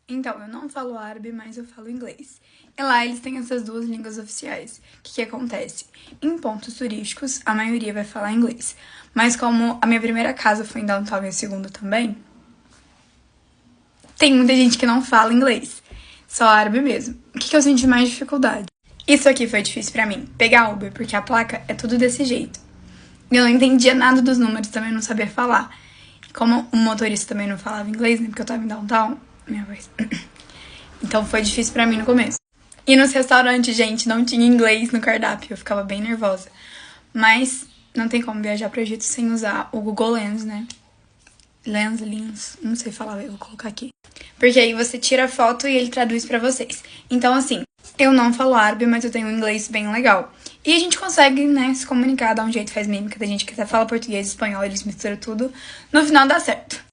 Então, eu não falo árabe, mas eu falo inglês. E lá eles têm essas duas línguas oficiais. O que acontece? Em pontos turísticos, a maioria vai falar inglês. Mas como a minha primeira casa foi em Downtown e a segunda também, tem muita gente que não fala inglês. Só árabe mesmo. O que eu senti mais dificuldade? Isso aqui foi difícil pra mim, pegar Uber, porque a placa é tudo desse jeito. Eu não entendia nada dos números, também não sabia falar. Como o motorista também não falava inglês, né, porque eu tava em Downtown, minha voz. Então foi difícil pra mim no começo. E nos restaurantes, gente, não tinha inglês no cardápio, eu ficava bem nervosa. Mas não tem como viajar pro Egito sem usar o Google Lens, né? Lens, não sei falar, eu vou colocar aqui. Porque aí você tira a foto e ele traduz pra vocês. Então, assim, eu não falo árabe, mas eu tenho um inglês bem legal. E a gente consegue, né, se comunicar, dar um jeito, faz mímica. Tem gente que até fala português e espanhol, eles misturam tudo. No final dá certo.